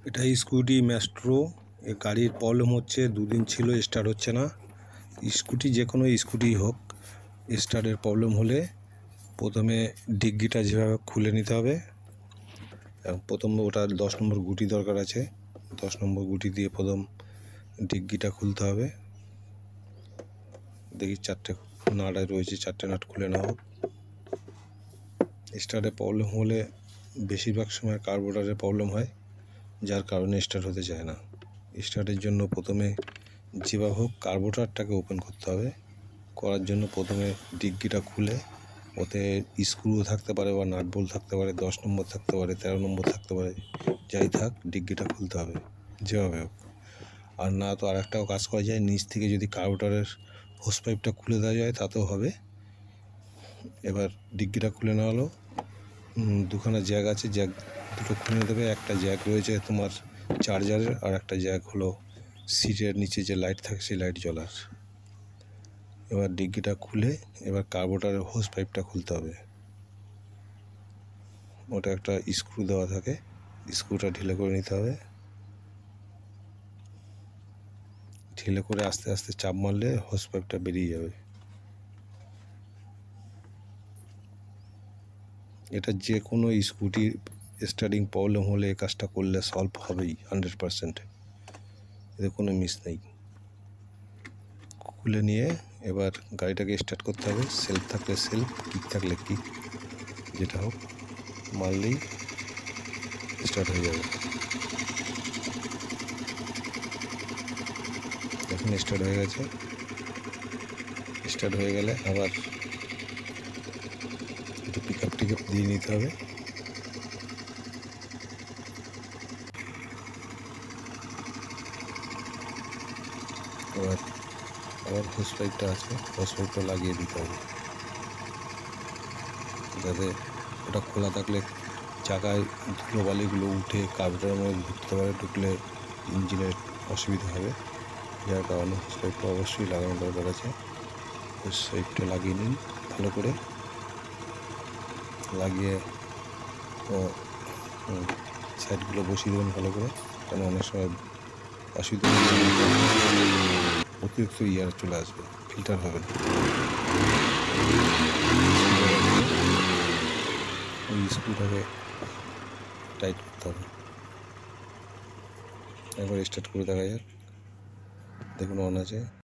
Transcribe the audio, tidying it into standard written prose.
এটা scooty Maestro. এ গাড়ির problem হচ্ছে, দুদিন ছিল স্টার্ট হচ্ছে না। স্কুটি যে কোনো স্কুটি হোক, স্টার্টের প্রবলেম হলে প্রথমে ডিগ্গিটা যেভাবে খুলে নিতে হবে। এবং প্রথম ওটা 10 নম্বর গুটি দরকার আছে। 10 নম্বর গুটি দিয়ে প্রথম ডিগ্গিটা খুলতে হবে। দেখি 4টে নাট রয়েছে, 4টে নাট খুলে নেওয়া হোক। স্টার্টের প্রবলেম হলে বেশিরভাগ সময় কার্বোরেটরের প্রবলেম হয়, যার কারণে স্টার্ট হতে চায় না। স্টার্টের জন্য প্রথমে যেভাবে হোক কার্বোরেটরটাকে ওপেন করতে হবে। করার জন্য প্রথমে ডিগ্গিটা খুলে ওতে স্ক্রু থাকতে পারে বা নাট বোল্ট থাকতে পারে, 10 নম্বর থাকতে পারে, 13 নম্বর থাকতে পারে, যাই থাক ডিগ্গিটা খুলতে হবে যেভাবে হোক। আর না তো আর একটাও কাজ করা যায়, নিচ থেকে যদি কার্বোরেটরের হোস পাইপটা খুলে দেওয়া যায় তাতেও হবে। এবার ডিগ্গিটা খুলে নেওয়া হলো। দুখানা জ্যাক আছে, জ্যাক দুটো খুলে দেবে। একটা জ্যাক রয়েছে তোমার চার্জারের, আর একটা জ্যাক হলো সিটের নিচে যে লাইট থাকে সেই লাইট জ্বলার। এবার ডিগ্গিটা খুলে এবার কার্বোরেটরের হোস পাইপটা খুলতে হবে। ওটা একটা স্ক্রু দেওয়া থাকে, স্ক্রুটা ঢিলে করে নিতে হবে। ঢিলে করে আস্তে আস্তে চাপ মারলে হোস পাইপটা বেরিয়ে যাবে। এটা যে কোনো স্কুটির স্টার্টিং প্রবলেম হলে এই কাজটা করলে সলভ হবেই 100%। এতে কোনো মিস নেই। খুলে নিয়ে এবার গাড়িটাকে স্টার্ট করতে হবে। সেলফ থাকলে সেলফ, কিক থাকলে কিক, যেটা হোক মারলেই স্টার্ট হয়ে যাবে। এখন স্টার্ট হয়ে গেছে। স্টার্ট হয়ে গেলে আবার একটু পিক আপ টিক আপ দিয়ে নিতে হবে। এবার আবার হোস পাইপটা আছে, হোস পাইপটা লাগিয়ে দিতে হবে, যাতে ওটা খোলা থাকলে চাকায় ধুলোবালিগুলো উঠে কার্বোরেটরের মধ্যে ঢুকতে পারে, ঢুকলে ইঞ্জিনের অসুবিধা হবে। যার কারণে হোস পাইপটা অবশ্যই লাগানো দরকার আছে। হোস পাইপটা লাগিয়ে নিন ভালো করে, লাগিয়ে সাইডগুলো বসিয়ে দেবেন ভালো করে, কারণ অনেক সময় অসুবিধা অতিরিক্ত ইয়ার চলে আসবে, ফিল্টার হবে না। ওই স্ক্রুটাকে টাইট করতে হবে। একবার স্টার্ট করে দেখা যাক, দেখুন অন আছে।